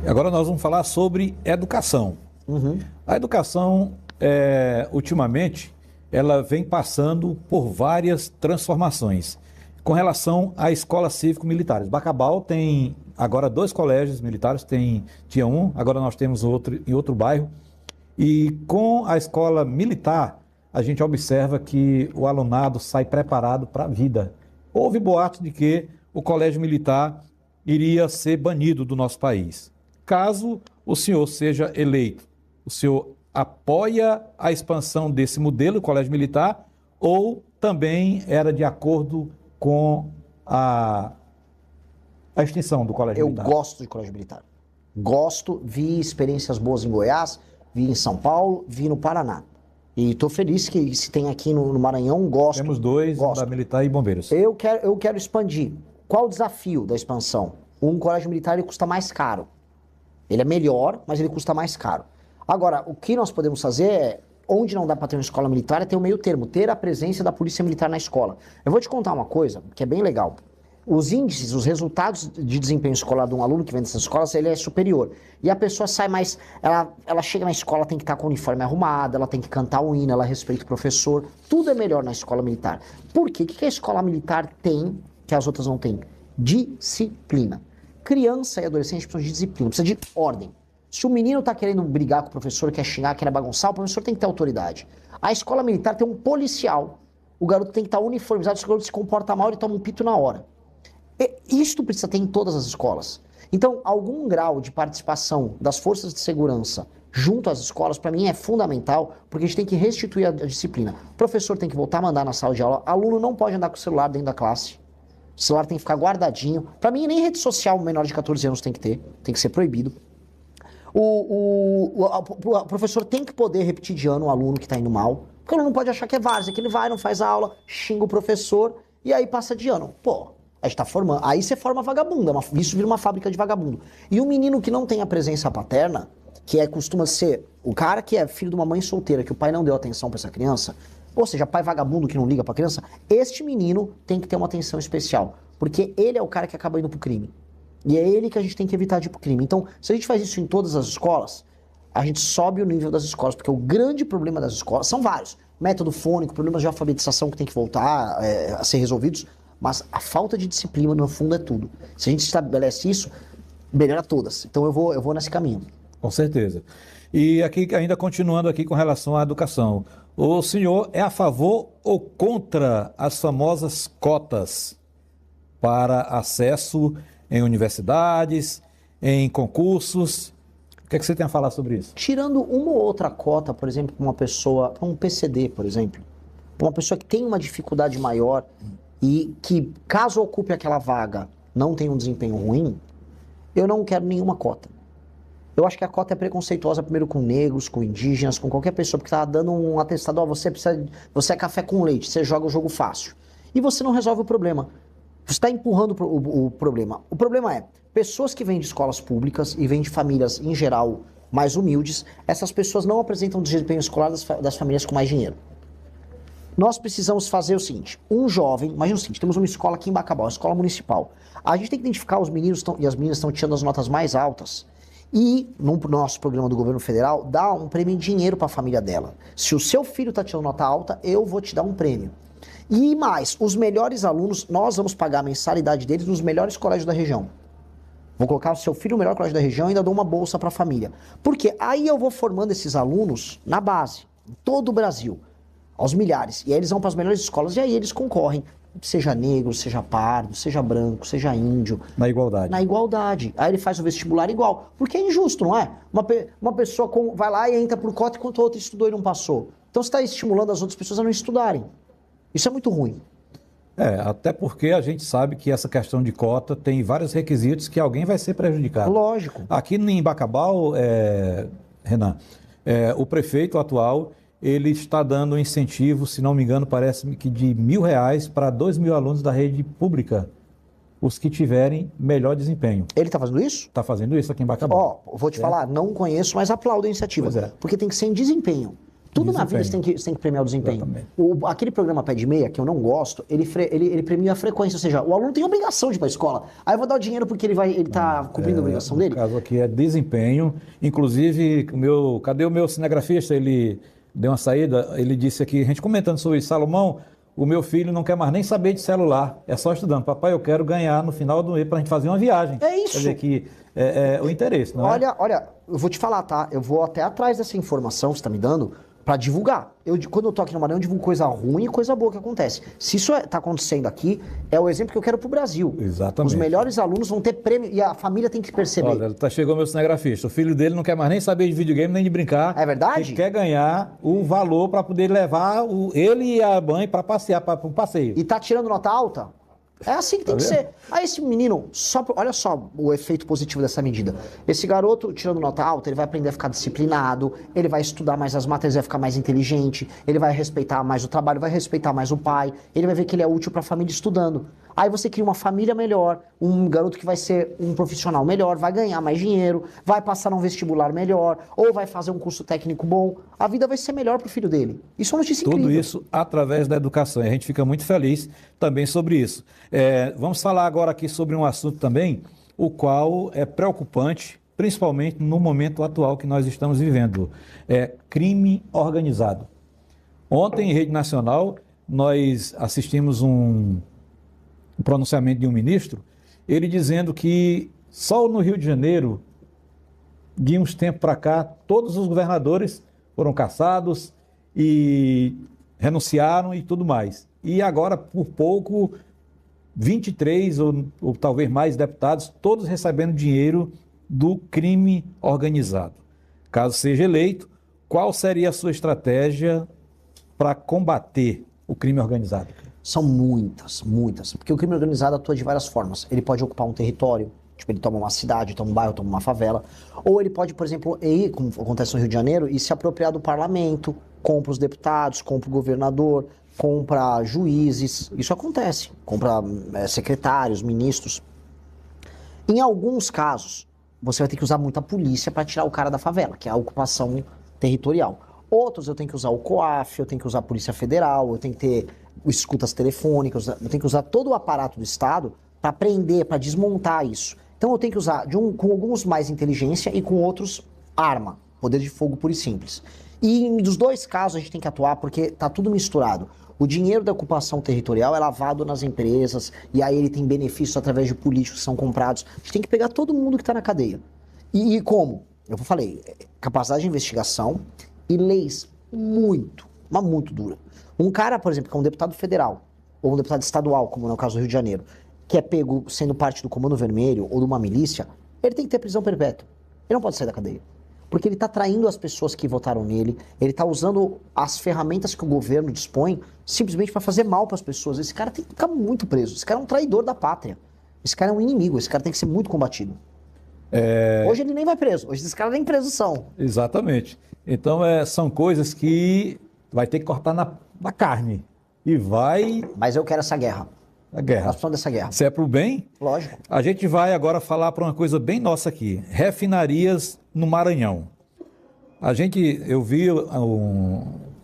Agora nós vamos falar sobre educação. A educação, ultimamente, ela vem passando por várias transformações. Com relação à escola cívico-militares, Bacabal tem agora 2 colégios militares, tinha um, agora nós temos outro em outro bairro. E com a escola militar, a gente observa que o alunado sai preparado para a vida. Houve boatos de que o colégio militar iria ser banido do nosso país. Caso o senhor seja eleito, o senhor apoia a expansão desse modelo, colégio militar, ou também era de acordo com a extinção do colégio militar? Eu gosto de colégio militar. Gosto, vi experiências boas em Goiás, vi em São Paulo, vi no Paraná. E estou feliz que se tem aqui no Maranhão, gosto. Temos 2, gosto. da militar e bombeiros. Eu quero expandir. Qual o desafio da expansão? Um colégio militar ele custa mais caro. Ele é melhor, mas ele custa mais caro. Agora, o que nós podemos fazer é, onde não dá para ter uma escola militar, é ter o meio termo, ter a presença da polícia militar na escola. Eu vou te contar uma coisa que é bem legal. Os índices, os resultados de desempenho escolar de um aluno que vem dessas escolas, ele é superior. E a pessoa sai mais... Ela chega na escola, tem que estar com o uniforme arrumado, ela tem que cantar o hino, ela respeita o professor. Tudo é melhor na escola militar. Por quê? O que a escola militar tem que as outras não têm? Disciplina. Criança e adolescente precisam de disciplina, precisa de ordem. Se o menino tá querendo brigar com o professor, quer xingar, quer bagunçar, o professor tem que ter autoridade. A escola militar tem um policial. O garoto tem que estar uniformizado, se o garoto se comporta mal, ele toma um pito na hora. Isto precisa ter em todas as escolas. Então, algum grau de participação das forças de segurança junto às escolas, para mim, é fundamental, porque a gente tem que restituir a disciplina. O professor tem que voltar a mandar na sala de aula, aluno não pode andar com o celular dentro da classe. O celular tem que ficar guardadinho. Para mim, nem rede social menor de 14 anos tem que ter, tem que ser proibido. O professor tem que poder repetir de ano o aluno que está indo mal, porque o aluno não pode achar que é várzea, que ele vai, não faz aula, xinga o professor e aí passa de ano. Pô, a gente tá formando. Aí você forma vagabundo, isso vira uma fábrica de vagabundo. E um menino que não tem a presença paterna, que costuma ser o cara que é filho de uma mãe solteira, que o pai não deu atenção para essa criança, ou seja, pai vagabundo que não liga pra criança, este menino tem que ter uma atenção especial, porque ele é o cara que acaba indo pro crime. E é ele que a gente tem que evitar de ir pro crime. Então, se a gente faz isso em todas as escolas, a gente sobe o nível das escolas, porque o grande problema das escolas são vários. Método fônico, problemas de alfabetização que tem que voltar a ser resolvidos, mas a falta de disciplina, no fundo, é tudo. Se a gente estabelece isso, melhora todas. Então eu vou nesse caminho. Com certeza. E aqui, ainda continuando aqui com relação à educação, o senhor é a favor ou contra as famosas cotas para acesso em universidades, em concursos? O que é que você tem a falar sobre isso? Tirando uma ou outra cota, por exemplo, para uma pessoa, para um PCD, por exemplo, para uma pessoa que tem uma dificuldade maior e que, caso ocupe aquela vaga, não tem um desempenho ruim, eu não quero nenhuma cota. Eu acho que a cota é preconceituosa primeiro com negros, com indígenas, com qualquer pessoa, porque tá dando um atestado, ó, você é café com leite, você joga o jogo fácil. E você não resolve o problema. Você está empurrando o problema. O problema é, pessoas que vêm de escolas públicas e vêm de famílias, em geral, mais humildes, essas pessoas não apresentam desempenho escolar das famílias com mais dinheiro. Nós precisamos fazer o seguinte, um jovem, imagina o seguinte, temos uma escola aqui em Bacabal, uma escola municipal. A gente tem que identificar os meninos e as meninas estão tirando as notas mais altas e, no nosso programa do governo federal, dá um prêmio em dinheiro para a família dela. Se o seu filho está tirando nota alta, eu vou te dar um prêmio. E mais, os melhores alunos, nós vamos pagar a mensalidade deles nos melhores colégios da região. Vou colocar o seu filho no melhor colégio da região e ainda dou uma bolsa para a família. Porque aí eu vou formando esses alunos na base, em todo o Brasil, aos milhares. E aí eles vão para as melhores escolas e aí eles concorrem. Seja negro, seja pardo, seja branco, seja índio. Na igualdade. Na igualdade. Aí ele faz o vestibular igual. Porque é injusto, não é? Uma pessoa vai lá e entra por cota enquanto a outra estudou e não passou. Então você está estimulando as outras pessoas a não estudarem. Isso é muito ruim. Até porque a gente sabe que essa questão de cota tem vários requisitos que alguém vai ser prejudicado. Lógico. Aqui em Bacabal, Renan, o prefeito atual, ele está dando um incentivo, se não me engano, parece-me que de R$1.000 para 2.000 alunos da rede pública, os que tiverem melhor desempenho. Ele está fazendo isso? Está fazendo isso aqui em Bacabal. Vou te falar, não conheço, mas aplaudo a iniciativa. Pois é. Porque tem que ser em desempenho. Tudo na vida você tem que premiar o desempenho. Aquele programa Pé de Meia, que eu não gosto, ele premia a frequência, ou seja, o aluno tem obrigação de ir para a escola. Aí eu vou dar o dinheiro porque ele está cumprindo a obrigação dele. No caso aqui é desempenho. Inclusive, cadê o meu cinegrafista? Ele deu uma saída, ele disse aqui, a gente comentando sobre isso, Salomão, o meu filho não quer mais nem saber de celular, é só estudando. Papai, eu quero ganhar no final do mês para a gente fazer uma viagem. É isso. Quer dizer que é o interesse, não é? Olha, eu vou te falar, tá? Eu vou até atrás dessa informação que você está me dando para divulgar. Quando eu tô aqui no Maranhão, eu divulgo coisa ruim e coisa boa que acontece. Se isso tá acontecendo aqui, é o exemplo que eu quero pro Brasil. Exatamente. Os melhores alunos vão ter prêmio e a família tem que perceber. Olha, chegou meu cinegrafista. O filho dele não quer mais nem saber de videogame, nem de brincar. É verdade? Ele quer ganhar o valor para poder levar ele e a mãe para passear, para um passeio. E tá tirando nota alta? É assim que tem que ser. Aí esse menino, olha só o efeito positivo dessa medida. Esse garoto, tirando nota alta, ele vai aprender a ficar disciplinado, ele vai estudar mais as matérias, vai ficar mais inteligente, ele vai respeitar mais o trabalho, vai respeitar mais o pai, ele vai ver que ele é útil para a família estudando. Aí você cria uma família melhor, um garoto que vai ser um profissional melhor, vai ganhar mais dinheiro, vai passar num vestibular melhor, ou vai fazer um curso técnico bom. A vida vai ser melhor pro filho dele. Isso é uma notícia incrível. Tudo isso através da educação. E a gente fica muito feliz também sobre isso. Vamos falar agora aqui sobre um assunto também, o qual é preocupante, principalmente no momento atual que nós estamos vivendo. É crime organizado. Ontem, em rede nacional, nós assistimos um pronunciamento de um ministro, ele dizendo que só no Rio de Janeiro, de uns tempos para cá, todos os governadores foram cassados e renunciaram e tudo mais. E agora, por pouco, 23 ou talvez mais deputados, todos recebendo dinheiro do crime organizado. Caso seja eleito, qual seria a sua estratégia para combater o crime organizado? São muitas. Porque o crime organizado atua de várias formas. Ele pode ocupar um território, tipo, ele toma uma cidade, toma um bairro, toma uma favela. Ou ele pode, por exemplo, ir, como acontece no Rio de Janeiro, e se apropriar do parlamento, compra os deputados, compra o governador, compra juízes. Isso acontece. Compra secretários, ministros. Em alguns casos, você vai ter que usar muita polícia para tirar o cara da favela, que é a ocupação territorial. Outros eu tenho que usar o COAF, eu tenho que usar a Polícia Federal, eu tenho que ter escutas telefônicas, eu tenho que usar todo o aparato do Estado para prender, para desmontar isso. Então eu tenho que usar com alguns mais inteligência e com outros arma, poder de fogo puro e simples. E dos dois casos a gente tem que atuar porque tá tudo misturado. O dinheiro da ocupação territorial é lavado nas empresas e aí ele tem benefícios através de políticos que são comprados. A gente tem que pegar todo mundo que está na cadeia. E como? Eu falei, capacidade de investigação e leis muito dura. Um cara, por exemplo, que é um deputado federal ou um deputado estadual, como no caso do Rio de Janeiro, que é pego sendo parte do Comando Vermelho ou de uma milícia, ele tem que ter prisão perpétua. Ele não pode sair da cadeia. Porque ele está traindo as pessoas que votaram nele, ele está usando as ferramentas que o governo dispõe simplesmente para fazer mal para as pessoas. Esse cara tem que ficar muito preso. Esse cara é um traidor da pátria. Esse cara é um inimigo. Esse cara tem que ser muito combatido. Hoje ele nem vai preso. Hoje esses caras nem presos são. Exatamente. Então são coisas que vai ter que cortar na carne. E vai... Mas eu quero essa guerra. A guerra. Nós precisamos dessa guerra. Se é pro bem? Lógico. A gente vai agora falar para uma coisa bem nossa aqui. Refinarias no Maranhão. Eu vi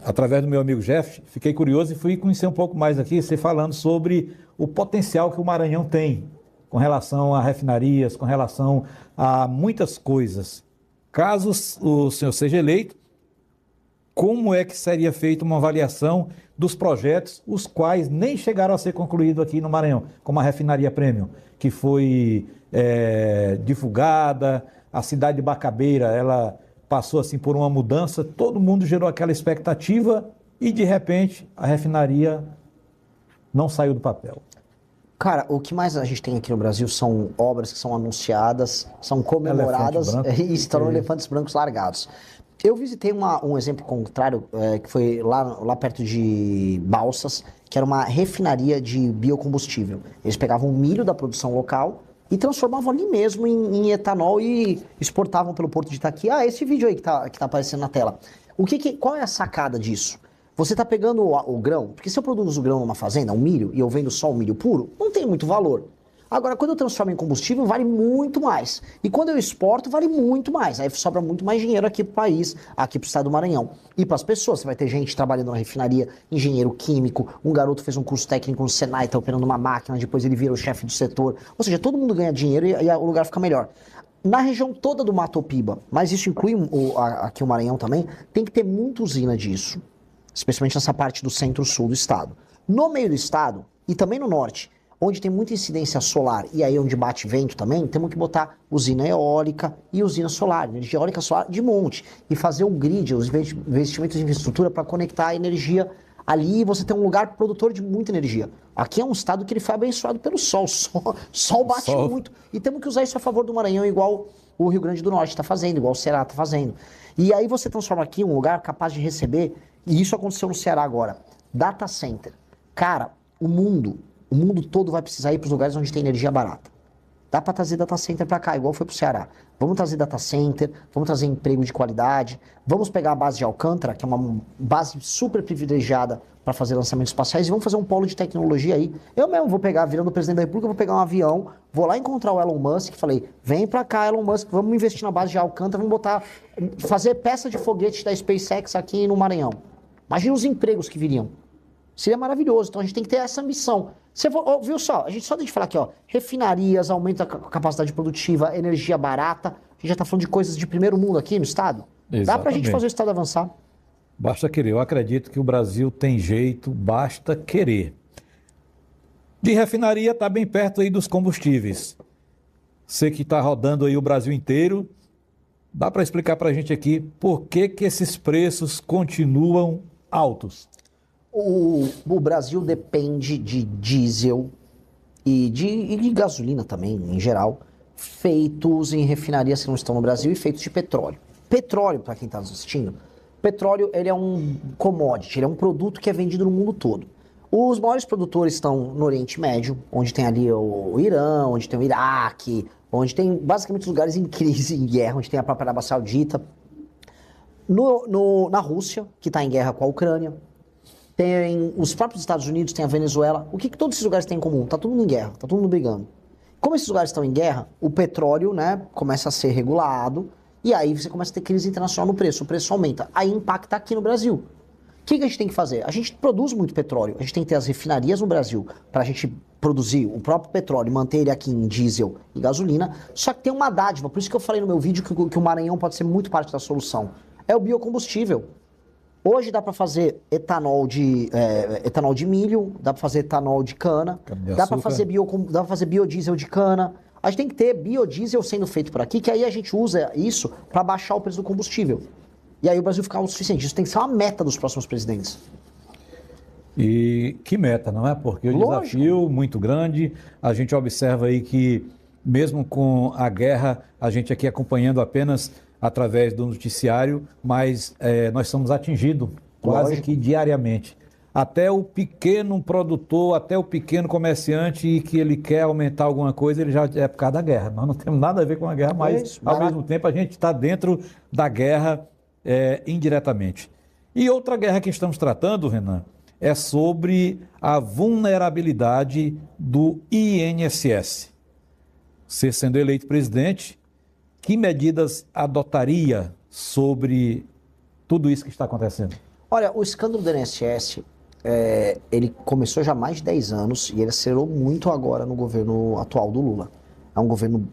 através do meu amigo Jeff, fiquei curioso e fui conhecer um pouco mais aqui, você falando sobre o potencial que o Maranhão tem com relação a refinarias, com relação a muitas coisas. Caso o senhor seja eleito, como é que seria feita uma avaliação dos projetos, os quais nem chegaram a ser concluídos aqui no Maranhão, como a refinaria Premium, que foi divulgada, a cidade de Bacabeira, ela passou assim por uma mudança, todo mundo gerou aquela expectativa e de repente a refinaria não saiu do papel. Cara, o que mais a gente tem aqui no Brasil são obras que são anunciadas, são comemoradas e estão elefantes brancos largados. Eu visitei um exemplo contrário, que foi lá perto de Balsas, que era uma refinaria de biocombustível. Eles pegavam o milho da produção local e transformavam ali mesmo em etanol e exportavam pelo Porto de Itaqui. Esse vídeo aí que tá aparecendo na tela. Qual é a sacada disso? Você está pegando o grão, porque se eu produzo o grão numa fazenda, um milho, e eu vendo só o milho puro, não tem muito valor. Agora, quando eu transformo em combustível, vale muito mais. E quando eu exporto, vale muito mais. Aí sobra muito mais dinheiro aqui pro país, aqui pro estado do Maranhão. E para as pessoas, você vai ter gente trabalhando na refinaria, engenheiro químico, um garoto fez um curso técnico no Senai, tá operando uma máquina, depois ele vira o chefe do setor. Ou seja, todo mundo ganha dinheiro e o lugar fica melhor. Na região toda do Mato Piba, mas isso inclui aqui o Maranhão também, tem que ter muita usina disso, especialmente nessa parte do centro-sul do estado. No meio do estado, e também no norte, onde tem muita incidência solar e aí onde bate vento também, temos que botar usina eólica e usina solar, energia eólica solar de monte, e fazer um grid, os investimentos em infraestrutura para conectar a energia ali e você tem um lugar produtor de muita energia. Aqui é um estado que ele foi abençoado pelo sol, sol bate muito. E temos que usar isso a favor do Maranhão, igual o Rio Grande do Norte está fazendo, igual o Ceará está fazendo. E aí você transforma aqui um lugar capaz de receber, e isso aconteceu no Ceará agora, data center. Cara, o mundo todo vai precisar ir para os lugares onde tem energia barata. Dá para trazer data center para cá, igual foi para o Ceará. Vamos trazer data center, vamos trazer emprego de qualidade, vamos pegar a base de Alcântara, que é uma base super privilegiada para fazer lançamentos espaciais, e vamos fazer um polo de tecnologia aí. Eu mesmo vou pegar, virando presidente da República, vou pegar um avião, vou lá encontrar o Elon Musk, falei, vem para cá, Elon Musk, vamos investir na base de Alcântara, vamos fazer peça de foguete da SpaceX aqui no Maranhão. Imagina os empregos que viriam. Seria maravilhoso. Então a gente tem que ter essa ambição. Você viu só? A gente só tem de falar aqui, ó. Refinarias, aumento da capacidade produtiva, energia barata. A gente já tá falando de coisas de primeiro mundo aqui no estado. Exatamente. Dá pra gente fazer o estado avançar. Basta querer. Eu acredito que o Brasil tem jeito, basta querer. De refinaria tá bem perto aí dos combustíveis. Você que tá rodando aí o Brasil inteiro, dá para explicar pra gente aqui por que esses preços continuam altos? O Brasil depende de diesel e de gasolina também, em geral, feitos em refinarias que não estão no Brasil e feitos de petróleo. Petróleo, para quem está nos assistindo, petróleo ele é um commodity, ele é um produto que é vendido no mundo todo. Os maiores produtores estão no Oriente Médio, onde tem ali o Irã, onde tem o Iraque, onde tem basicamente lugares em crise, em guerra, onde tem a própria Arábia Saudita. Na Rússia, que está em guerra com a Ucrânia. Tem os próprios Estados Unidos, tem a Venezuela. O que todos esses lugares têm em comum? Tá todo mundo em guerra, tá todo mundo brigando. Como esses lugares estão em guerra, o petróleo, né, começa a ser regulado e aí você começa a ter crise internacional no preço, o preço aumenta. Aí impacta aqui no Brasil. O que a gente tem que fazer? A gente produz muito petróleo, a gente tem que ter as refinarias no Brasil para a gente produzir o próprio petróleo e manter ele aqui em diesel e gasolina, só que tem uma dádiva, por isso que eu falei no meu vídeo que o Maranhão pode ser muito parte da solução. É o biocombustível. Hoje dá para fazer etanol de milho, dá para fazer etanol de cana, dá para fazer biodiesel de cana. A gente tem que ter biodiesel sendo feito por aqui, que aí a gente usa isso para baixar o preço do combustível. E aí o Brasil ficar autossuficiente. Isso tem que ser uma meta dos próximos presidentes. E que meta, não é? Porque o desafio muito grande, a gente observa aí que mesmo com a guerra, a gente aqui acompanhando apenas através do noticiário, mas nós somos atingidos quase que diariamente. Até o pequeno produtor, até o pequeno comerciante que ele quer aumentar alguma coisa, ele já é por causa da guerra. Nós não temos nada a ver com a guerra, mas ao mesmo tempo a gente está dentro da guerra indiretamente. E outra guerra que estamos tratando, Renan, é sobre a vulnerabilidade do INSS. Você sendo eleito presidente, que medidas adotaria sobre tudo isso que está acontecendo? Olha, o escândalo do INSS, ele começou já há mais de 10 anos e ele acelerou muito agora no governo atual do Lula.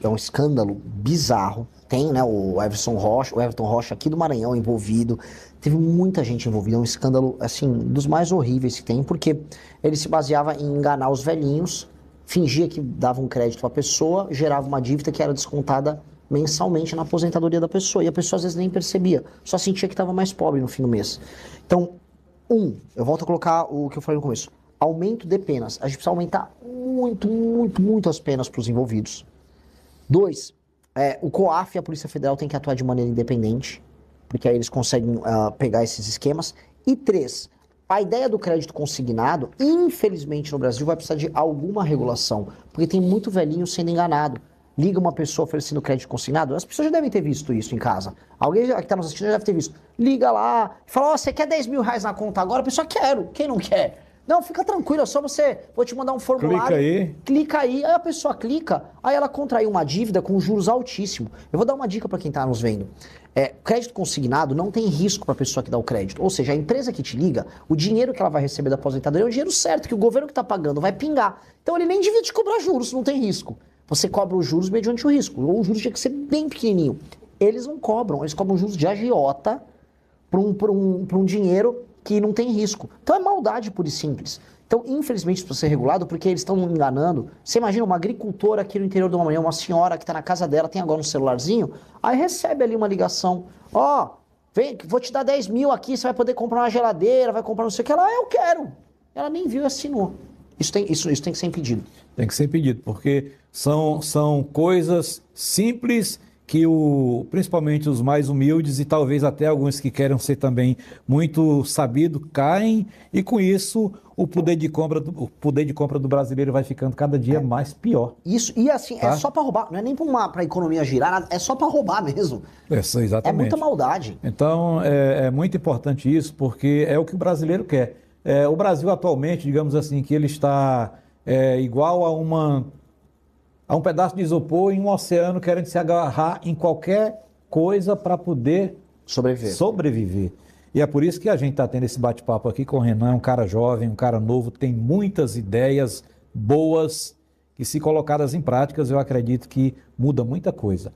É um escândalo bizarro. Tem, né, o Everton Rocha aqui do Maranhão envolvido. Teve muita gente envolvida. É um escândalo, assim, dos mais horríveis que tem, porque ele se baseava em enganar os velhinhos, fingia que dava um crédito para a pessoa, gerava uma dívida que era descontada mensalmente na aposentadoria da pessoa. E a pessoa às vezes nem percebia, só sentia que estava mais pobre no fim do mês. Então, eu volto a colocar o que eu falei no começo. Aumento de penas. A gente precisa aumentar muito as penas para os envolvidos. 2, o COAF e a Polícia Federal têm que atuar de maneira independente, porque aí eles conseguem pegar esses esquemas. E 3, a ideia do crédito consignado, infelizmente no Brasil, vai precisar de alguma regulação, porque tem muito velhinho sendo enganado. Liga uma pessoa oferecendo crédito consignado, as pessoas já devem ter visto isso em casa. Alguém que está nos assistindo já deve ter visto. Liga lá, fala, você quer 10 mil reais na conta agora? A pessoa, quero, quem não quer? Não, fica tranquilo, é só você... Vou te mandar um formulário. Clica aí, aí a pessoa clica, aí ela contraiu uma dívida com juros altíssimos. Eu vou dar uma dica para quem está nos vendo. Crédito consignado não tem risco para a pessoa que dá o crédito. Ou seja, a empresa que te liga, o dinheiro que ela vai receber da aposentadoria é o dinheiro certo, que o governo que está pagando vai pingar. Então ele nem devia te cobrar juros, não tem risco. Você cobra os juros mediante o risco. Ou o juros tinha que ser bem pequenininho. Eles não cobram, eles cobram juros de agiota para um dinheiro que não tem risco. Então é maldade pura e simples. Então, infelizmente, isso precisa ser regulado porque eles estão enganando. Você imagina uma agricultora aqui no interior de uma manhã, uma senhora que está na casa dela, tem agora um celularzinho, aí recebe ali uma ligação. Vem, vou te dar 10 mil aqui, você vai poder comprar uma geladeira, vai comprar não sei o que. Ela, eu quero. Ela nem viu e assinou. Isso tem que ser impedido. Tem que ser impedido, porque são coisas simples que principalmente os mais humildes e talvez até alguns que querem ser também muito sabidos caem, e com isso o poder de compra do brasileiro vai ficando cada dia mais pior. Isso, e assim, tá? É só para roubar, não é nem para a economia girar, é só para roubar mesmo. Exatamente. É muita maldade. Então é muito importante isso, porque é o que o brasileiro quer. O Brasil atualmente, digamos assim, que ele está igual a um pedaço de isopor em um oceano querendo se agarrar em qualquer coisa para poder sobreviver. E é por isso que a gente está tendo esse bate-papo aqui com o Renan, um cara jovem, um cara novo, tem muitas ideias boas que, se colocadas em práticas, eu acredito que muda muita coisa.